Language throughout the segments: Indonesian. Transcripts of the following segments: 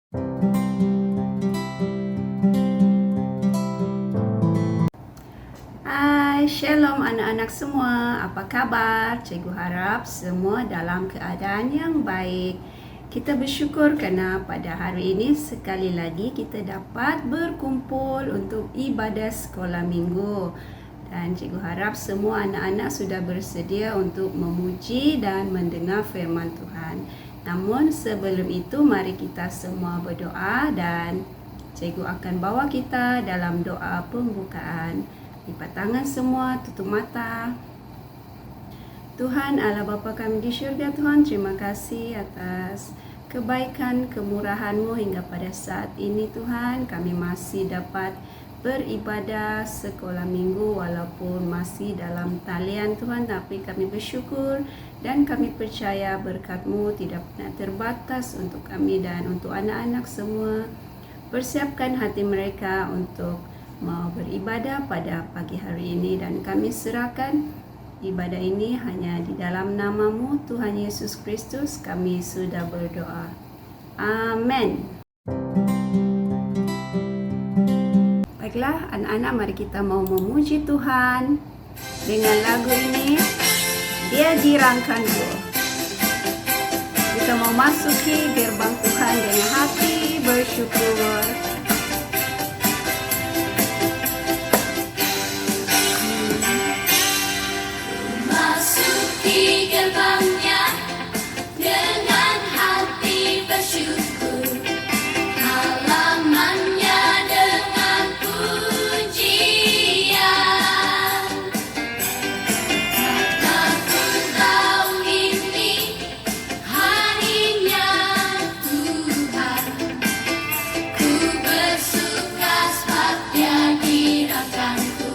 Hai, Shalom anak-anak semua. Apa kabar? Cikgu harap semua dalam keadaan yang baik. Kita bersyukur kerana pada hari ini sekali lagi kita dapat berkumpul untuk ibadah sekolah minggu. Dan cikgu harap semua anak-anak sudah bersedia untuk memuji dan mendengar firman Tuhan. Namun sebelum itu mari kita semua berdoa dan cikgu akan bawa kita dalam doa pembukaan. Lipat tangan semua, tutup mata. Tuhan Allah Bapa kami di syurga, Tuhan, terima kasih atas kebaikan, kemurahan-Mu hingga pada saat ini, Tuhan. Kami masih dapat beribadah sekolah minggu walaupun masih dalam talian, Tuhan. Tapi kami bersyukur dan kami percaya berkat-Mu tidak pernah terbatas untuk kami dan untuk anak-anak semua. Persiapkan hati mereka untuk mau beribadah pada pagi hari ini, dan kami serahkan ibadah ini hanya di dalam nama-Mu Tuhan Yesus Kristus kami sudah berdoa. Amin. Baiklah anak-anak, mari kita mau memuji Tuhan dengan lagu ini, Dia Girangkanku. Kita mau masuki gerbang Tuhan dengan hati bersyukur. Masuki gerbangnya dengan hati bersyukur, halamannya dengan pujian. Karena ku tahu ini harinya Tuhan, ku bersuka sebab Dia girangkanku.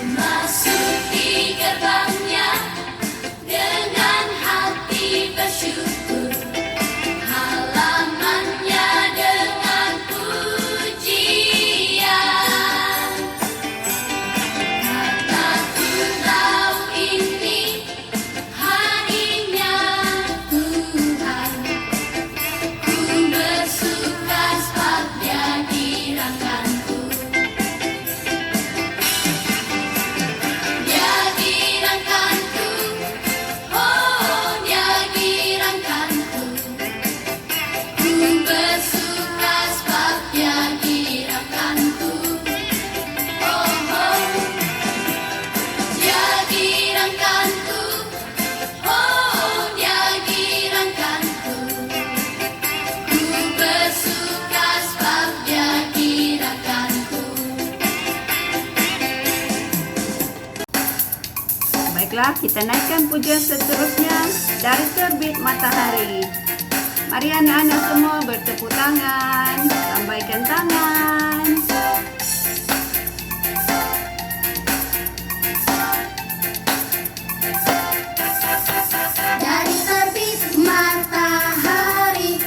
Masuki gerbangnya dengan hati bersyukur, halamannya dengan pujian. Karena ku tahu ini harinya Tuhan, ku bersuka sebab Dia girangkanku. Baiklah, kita naikkan pujian seterusnya dari terbit matahari. Mari anak-anak semua bertepuk tangan, lambaikan tangan. Dari terbit matahari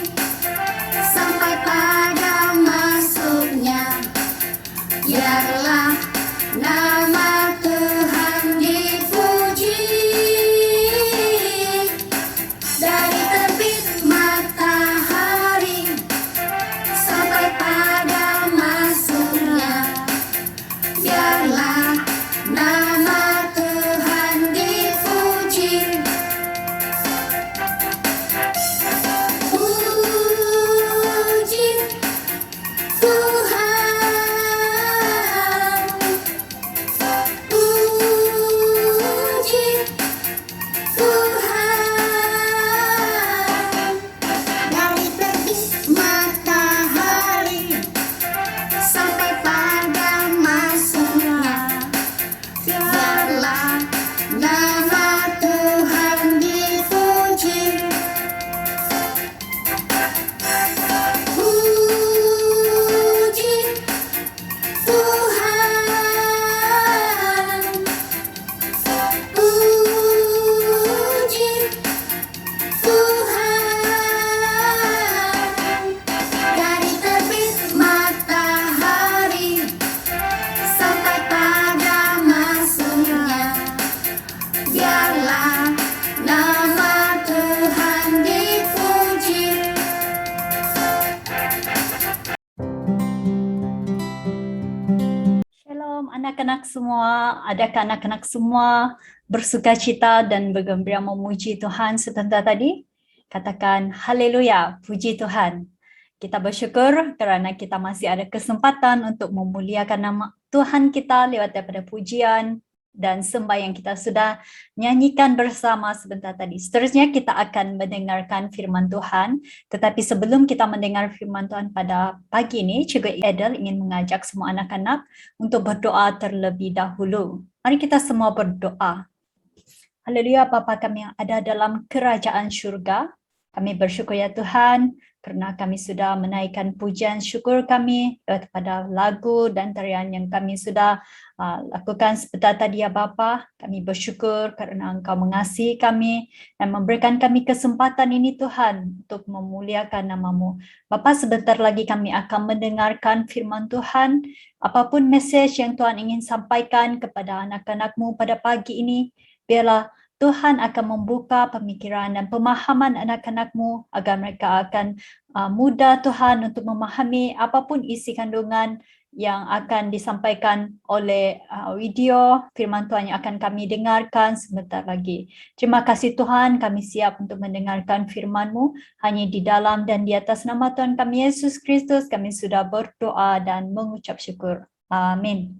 sampai pada masuknya, biarlah nama Tuhan dipuji. Dari terbit matahari sampai pada anak-anak semua, adakah anak-anak semua bersuka cita dan bergembira memuji Tuhan sebentar tadi? Katakan haleluya, puji Tuhan. Kita bersyukur kerana kita masih ada kesempatan untuk memuliakan nama Tuhan kita lewat daripada pujian dan sembah yang kita sudah nyanyikan bersama sebentar tadi. Seterusnya kita akan mendengarkan firman Tuhan. Tetapi sebelum kita mendengar firman Tuhan pada pagi ini, Cikgu Edel ingin mengajak semua anak-anak untuk berdoa terlebih dahulu. Mari kita semua berdoa. Haleluya, Bapa kami yang ada dalam kerajaan syurga. Kami bersyukur ya Tuhan, kerana kami sudah menaikkan pujian syukur kami kepada lagu dan tarian yang kami sudah lakukan sebentar tadi ya Bapa. Kami bersyukur kerana Engkau mengasihi kami dan memberikan kami kesempatan ini Tuhan untuk memuliakan nama-Mu. Bapa, sebentar lagi kami akan mendengarkan firman Tuhan. Apapun mesej yang Tuhan ingin sampaikan kepada anak-anak-Mu pada pagi ini, biarlah Tuhan akan membuka pemikiran dan pemahaman anak-anak-Mu agar mereka akan mudah Tuhan untuk memahami apapun isi kandungan yang akan disampaikan oleh video firman Tuhan yang akan kami dengarkan sebentar lagi. Terima kasih Tuhan, kami siap untuk mendengarkan firman-Mu hanya di dalam dan di atas nama Tuhan kami Yesus Kristus. Kami sudah berdoa dan mengucap syukur. Amin.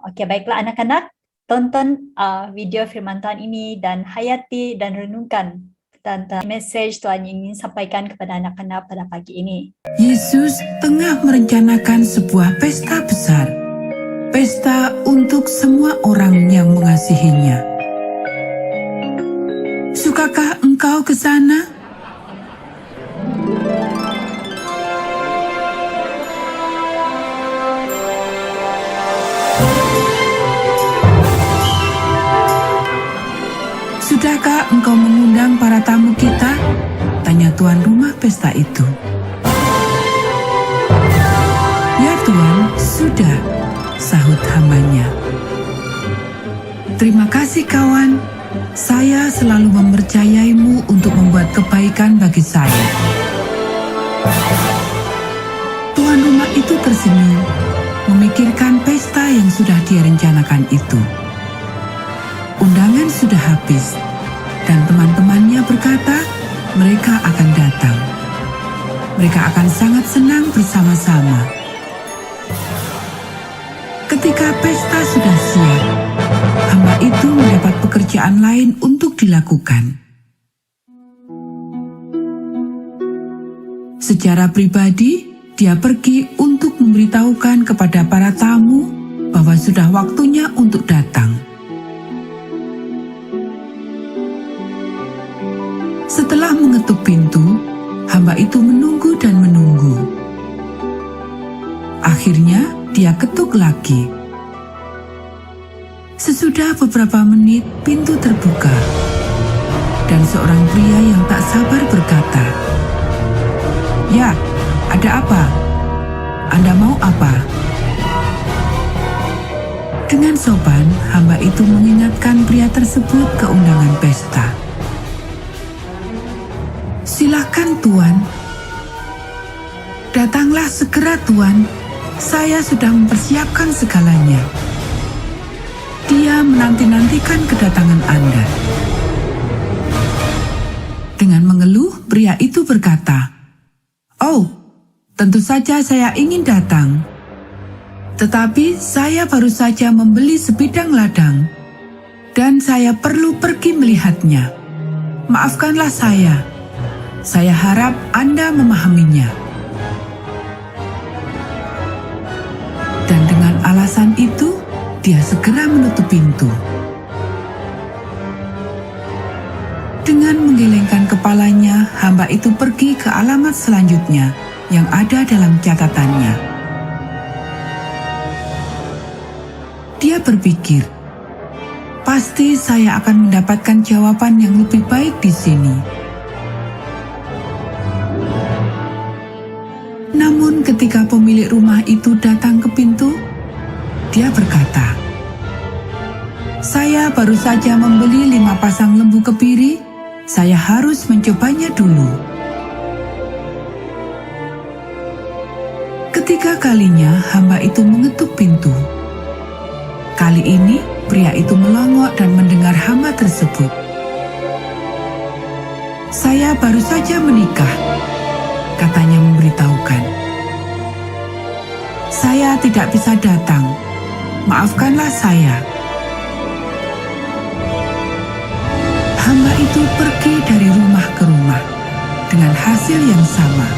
Okey, baiklah anak-anak. Tonton video firman Tuhan ini dan hayati dan renungkan tentang mesej Tuhan yang ingin sampaikan kepada anak-anak pada pagi ini. Yesus tengah merencanakan sebuah pesta besar. Pesta untuk semua orang yang mengasihinya. Sukakah engkau ke sana? Sudahkah engkau mengundang para tamu kita? Tanya tuan rumah pesta itu. Ya Tuan, sudah, sahut hambanya. Terima kasih kawan, saya selalu mempercayaimu untuk membuat kebaikan bagi saya. Tuan rumah itu tersenyum, memikirkan pesta yang sudah dia rencanakan itu. Undangan sudah habis, dan teman-temannya berkata mereka akan datang. Mereka akan sangat senang bersama-sama. Ketika pesta sudah siap, hamba itu mendapat pekerjaan lain untuk dilakukan. Secara pribadi, dia pergi untuk memberitahukan kepada para tamu bahwa sudah waktunya untuk datang. Setelah mengetuk pintu, hamba itu menunggu dan menunggu. Akhirnya, dia ketuk lagi. Sesudah beberapa menit, pintu terbuka. Dan seorang pria yang tak sabar berkata, "Ya, ada apa? Anda mau apa?" Dengan sopan, hamba itu mengingatkan pria tersebut ke undangan pesta. "Silakan Tuan." "Datanglah segera Tuan, saya sudah mempersiapkan segalanya." Dia menanti-nantikan kedatangan Anda. Dengan mengeluh, pria itu berkata, "Oh, tentu saja saya ingin datang. Tetapi saya baru saja membeli sebidang ladang, dan saya perlu pergi melihatnya. Maafkanlah saya. Saya harap Anda memahaminya." Dan dengan alasan itu, dia segera menutup pintu. Dengan menggelengkan kepalanya, hamba itu pergi ke alamat selanjutnya yang ada dalam catatannya. Dia berpikir, "Pasti saya akan mendapatkan jawaban yang lebih baik di sini." Namun ketika pemilik rumah itu datang ke pintu, dia berkata, "Saya baru saja membeli 5 pasang lembu kebiri, saya harus mencobanya dulu." Ketiga kalinya hamba itu mengetuk pintu. Kali ini, pria itu melongok dan mendengar hamba tersebut. "Saya baru saja menikah," katanya memberitahukan. "Saya tidak bisa datang. Maafkanlah saya." Hamba itu pergi dari rumah ke rumah dengan hasil yang sama.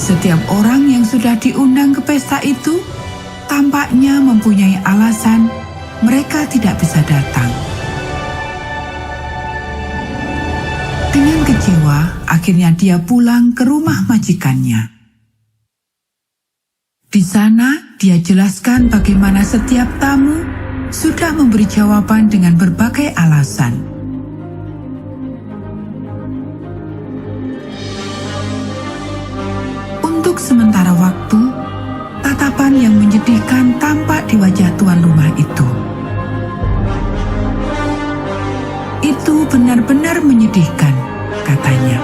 Setiap orang yang sudah diundang ke pesta itu tampaknya mempunyai alasan mereka tidak bisa datang. Dengan kecewa, akhirnya dia pulang ke rumah majikannya. Di sana, dia jelaskan bagaimana setiap tamu sudah memberi jawaban dengan berbagai alasan. Untuk sementara waktu, tatapan yang menyedihkan tampak di wajah tuan rumah itu. "Itu benar-benar menyedihkan," katanya.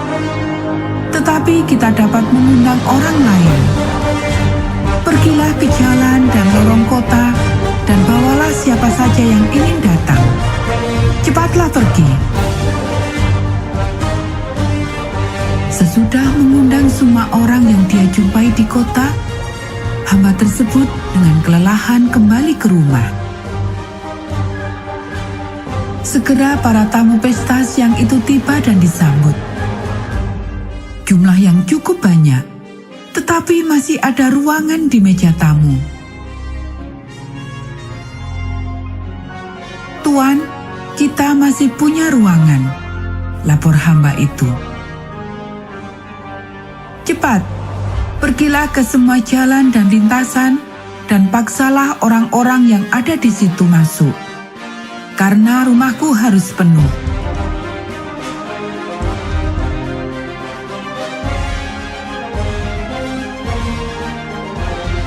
"Tetapi kita dapat mengundang orang lain. Pergilah ke jalan dan lorong kota dan bawalah siapa saja yang ingin datang. Cepatlah pergi." Sesudah mengundang semua orang yang dia jumpai di kota, hamba tersebut dengan kelelahan kembali ke rumah. Segera para tamu pesta siang itu tiba dan disambut. Jumlah yang cukup banyak, tetapi masih ada ruangan di meja tamu. "Tuan, kita masih punya ruangan," lapor hamba itu. "Cepat, pergilah ke semua jalan dan lintasan dan paksalah orang-orang yang ada di situ masuk, karena rumahku harus penuh."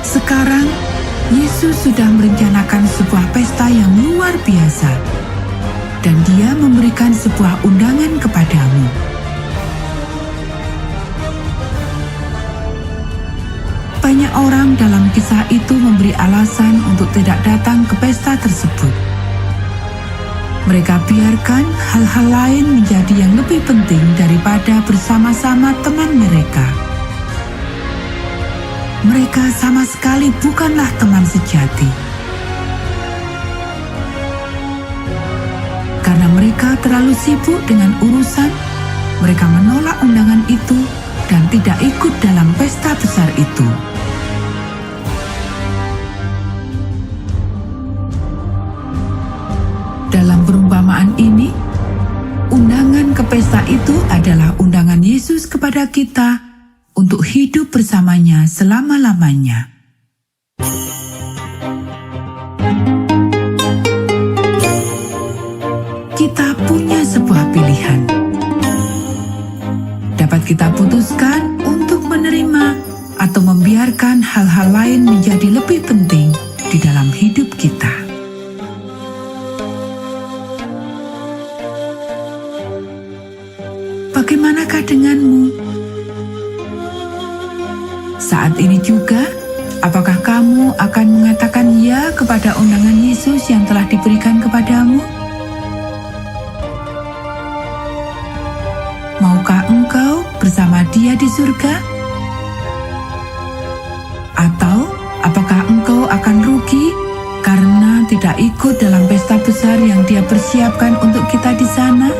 Sekarang, Yesus sudah merencanakan sebuah pesta yang luar biasa, dan Dia memberikan sebuah undangan kepadamu. Banyak orang dalam kisah itu memberi alasan untuk tidak datang ke pesta tersebut. Mereka biarkan hal-hal lain menjadi yang lebih penting daripada bersama-sama teman mereka. Mereka sama sekali bukanlah teman sejati. Karena mereka terlalu sibuk dengan urusan, mereka menolak undangan itu dan tidak ikut dalam pesta besar itu. Dalam perumpamaan ini, undangan ke pesta itu adalah undangan Yesus kepada kita untuk hidup bersamanya selama-lamanya. Kita punya sebuah pilihan. Dapat kita putuskan untuk menerima atau membiarkan hal-hal lain menjadi lebih penting di dalam hidup kita. Bagaimanakah denganmu? Saat ini juga, apakah kamu akan mengatakan ya kepada undangan Yesus yang telah diberikan kepadamu? Maukah engkau bersama Dia di surga? Atau apakah engkau akan rugi karena tidak ikut dalam pesta besar yang Dia persiapkan untuk kita di sana?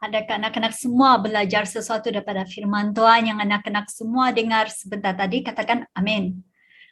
Adakah anak-anak semua belajar sesuatu daripada firman Tuhan yang anak-anak semua dengar sebentar tadi? Katakan amin.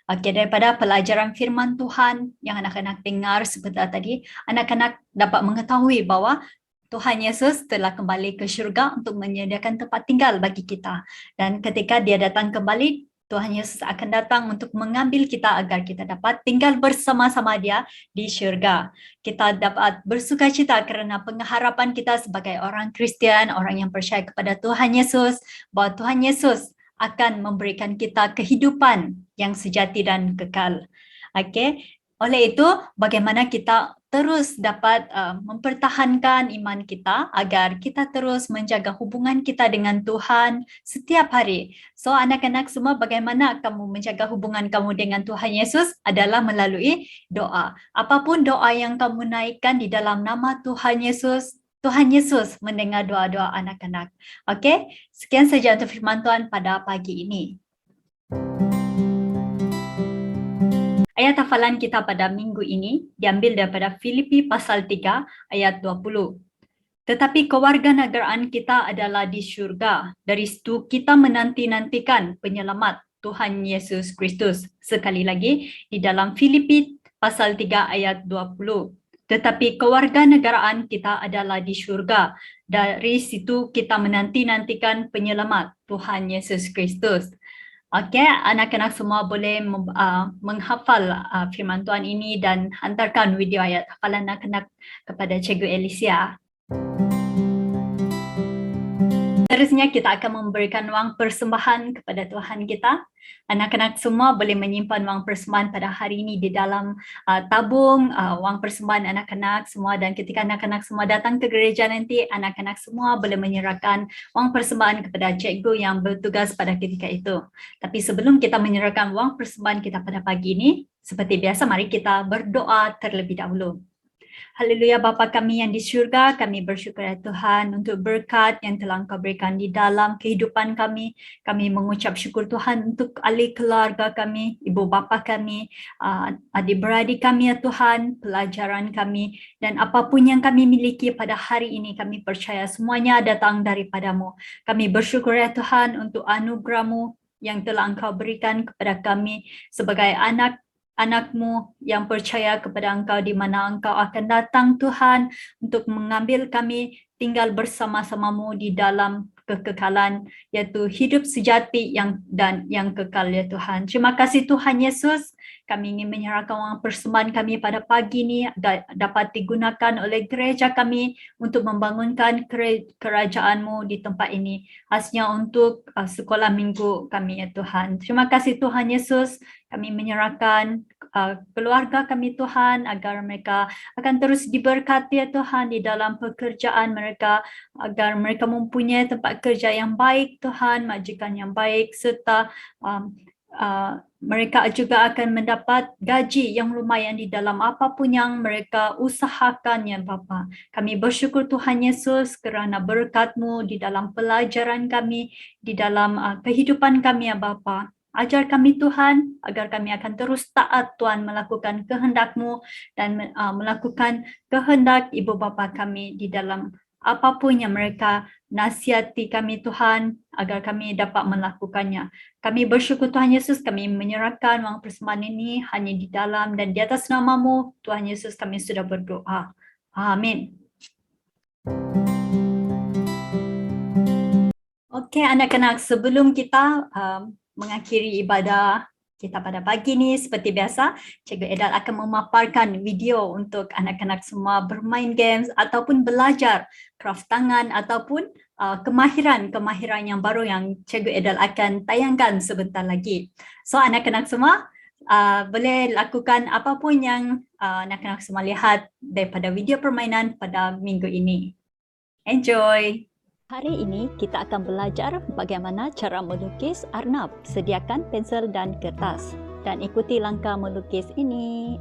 Okey, daripada pelajaran firman Tuhan yang anak-anak dengar sebentar tadi, anak-anak dapat mengetahui bahawa Tuhan Yesus telah kembali ke syurga untuk menyediakan tempat tinggal bagi kita. Dan ketika Dia datang kembali, Tuhan Yesus akan datang untuk mengambil kita agar kita dapat tinggal bersama-sama Dia di syurga. Kita dapat bersukacita kerana pengharapan kita sebagai orang Kristian, orang yang percaya kepada Tuhan Yesus, bahawa Tuhan Yesus akan memberikan kita kehidupan yang sejati dan kekal. Okey, oleh itu bagaimana kita terus dapat mempertahankan iman kita agar kita terus menjaga hubungan kita dengan Tuhan setiap hari. So anak-anak semua, bagaimana kamu menjaga hubungan kamu dengan Tuhan Yesus adalah melalui doa. Apapun doa yang kamu naikkan di dalam nama Tuhan Yesus, Tuhan Yesus mendengar doa-doa anak-anak. Okey, sekian saja untuk firman Tuhan pada pagi ini. Ayat hafalan kita pada minggu ini diambil daripada Filipi pasal 3 ayat 20. Tetapi kewarganegaraan kita adalah di syurga. Dari situ kita menanti-nantikan penyelamat Tuhan Yesus Kristus. Sekali lagi di dalam Filipi pasal 3 ayat 20. Tetapi kewarganegaraan kita adalah di syurga. Dari situ kita menanti-nantikan penyelamat Tuhan Yesus Kristus. Okey, anak-anak semua boleh menghafal firman Tuhan ini dan hantarkan video ayat hafalan anak-anak kepada Cikgu Alicia. Seterusnya kita akan memberikan wang persembahan kepada Tuhan kita. Anak-anak semua boleh menyimpan wang persembahan pada hari ini di dalam tabung wang persembahan anak-anak semua, dan ketika anak-anak semua datang ke gereja nanti, anak-anak semua boleh menyerahkan wang persembahan kepada cikgu yang bertugas pada ketika itu. Tapi sebelum kita menyerahkan wang persembahan kita pada pagi ini, seperti biasa mari kita berdoa terlebih dahulu. Haleluya Bapa kami yang di syurga, kami bersyukur ya Tuhan untuk berkat yang telah Engkau berikan di dalam kehidupan kami. Kami mengucap syukur Tuhan untuk ahli keluarga kami, ibu bapa kami, adik-beradik kami ya Tuhan, pelajaran kami, dan apapun yang kami miliki pada hari ini, kami percaya semuanya datang daripada-Mu. Kami bersyukur ya Tuhan untuk anugerah-Mu yang telah Engkau berikan kepada kami sebagai anak-Mu yang percaya kepada Engkau, di mana Engkau akan datang Tuhan untuk mengambil kami tinggal bersama-sama-Mu di dalam kekekalan, yaitu hidup sejati yang kekal ya Tuhan. Terima kasih Tuhan Yesus. Kami ingin menyerahkan wang persembahan kami pada pagi ini dapat digunakan oleh gereja kami untuk membangunkan kerajaan-Mu di tempat ini, khasnya untuk sekolah minggu kami ya Tuhan. Terima kasih Tuhan Yesus. Kami menyerahkan keluarga kami Tuhan, agar mereka akan terus diberkati ya Tuhan di dalam pekerjaan mereka, agar mereka mempunyai tempat kerja yang baik Tuhan, majikan yang baik, serta mereka juga akan mendapat gaji yang lumayan di dalam apapun yang mereka usahakan ya Bapa. Kami bersyukur Tuhan Yesus kerana berkat-Mu di dalam pelajaran kami, di dalam kehidupan kami ya Bapa. Ajar kami Tuhan agar kami akan terus taat Tuhan, melakukan kehendak-Mu dan melakukan kehendak ibu bapa kami di dalam apapun yang mereka nasihati kami Tuhan, agar kami dapat melakukannya. Kami bersyukur Tuhan Yesus, kami menyerahkan wang persembahan ini hanya di dalam dan di atas nama-Mu Tuhan Yesus kami sudah berdoa. Amin. Okey anak-anak, sebelum kita mengakhiri ibadah kita pada pagi ini, seperti biasa, Cikgu Edal akan memaparkan video untuk anak-anak semua bermain games ataupun belajar craft tangan ataupun kemahiran yang baru yang Cikgu Edal akan tayangkan sebentar lagi. So anak-anak semua boleh lakukan apapun yang anak-anak semua lihat daripada video permainan pada minggu ini. Enjoy! Hari ini kita akan belajar bagaimana cara melukis arnab. Sediakan pensel dan kertas dan ikuti langkah melukis ini.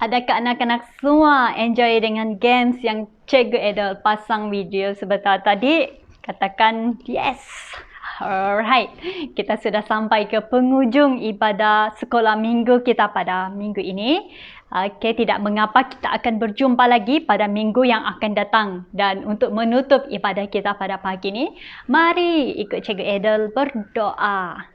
Adakah anak-anak semua enjoy dengan games yang Cikgu Adel pasang video sebentar tadi? Katakan yes. Alright, kita sudah sampai ke penghujung ibadah sekolah minggu kita pada minggu ini. Okay, tidak mengapa, kita akan berjumpa lagi pada minggu yang akan datang. Dan untuk menutup ibadah kita pada pagi ini, mari ikut Cikgu Adel berdoa.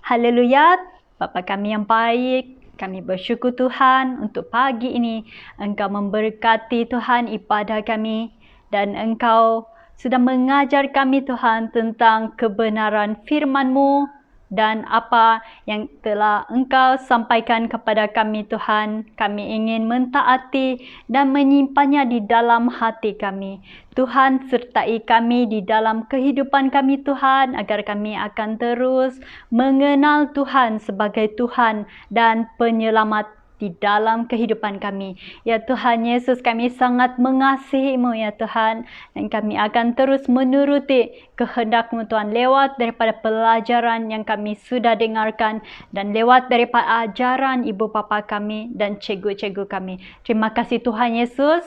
Haleluya, Bapa kami yang baik, kami bersyukur Tuhan untuk pagi ini Engkau memberkati Tuhan ibadah kami dan Engkau sudah mengajar kami Tuhan tentang kebenaran firman-Mu dan apa yang telah Engkau sampaikan kepada kami Tuhan. Kami ingin mentaati dan menyimpannya di dalam hati kami. Tuhan sertai kami di dalam kehidupan kami Tuhan agar kami akan terus mengenal Tuhan sebagai Tuhan dan penyelamat di dalam kehidupan kami. Ya Tuhan Yesus, kami sangat mengasihi-Mu ya Tuhan, dan kami akan terus menuruti kehendak-Mu Tuhan lewat daripada pelajaran yang kami sudah dengarkan dan lewat daripada ajaran ibu bapa kami dan cikgu-cikgu kami. Terima kasih Tuhan Yesus.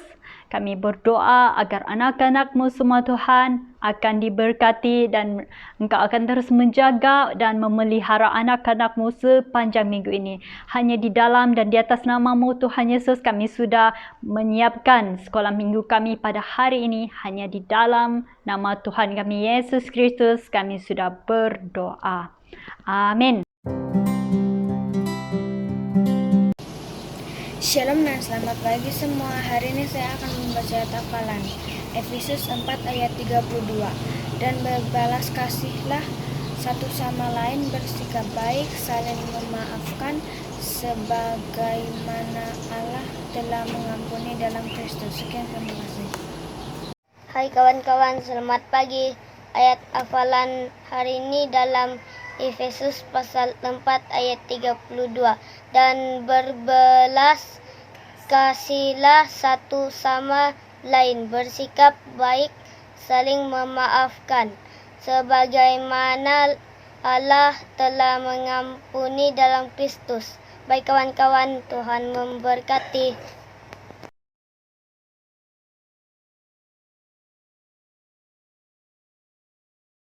Kami berdoa agar anak-anak-Mu semua Tuhan akan diberkati dan Engkau akan terus menjaga dan memelihara anak-anak-Mu sepanjang minggu ini. Hanya di dalam dan di atas nama-Mu Tuhan Yesus kami sudah menyiapkan sekolah minggu kami pada hari ini. Hanya di dalam nama Tuhan kami Yesus Kristus kami sudah berdoa. Amin. Shalom dan selamat pagi semua. Hari ini saya akan membaca hafalan Efesus 4 ayat 32. Dan berbalas kasihlah satu sama lain, bersikap baik, saling memaafkan sebagaimana Allah telah mengampuni dalam Kristus. Sekian, terima kasih. Hai kawan-kawan, selamat pagi. Ayat hafalan hari ini dalam Efesus pasal 4 ayat 32. Dan berbelas kasihlah satu sama lain, bersikap baik, saling memaafkan, sebagaimana Allah telah mengampuni dalam Kristus. Baik kawan-kawan, Tuhan memberkati.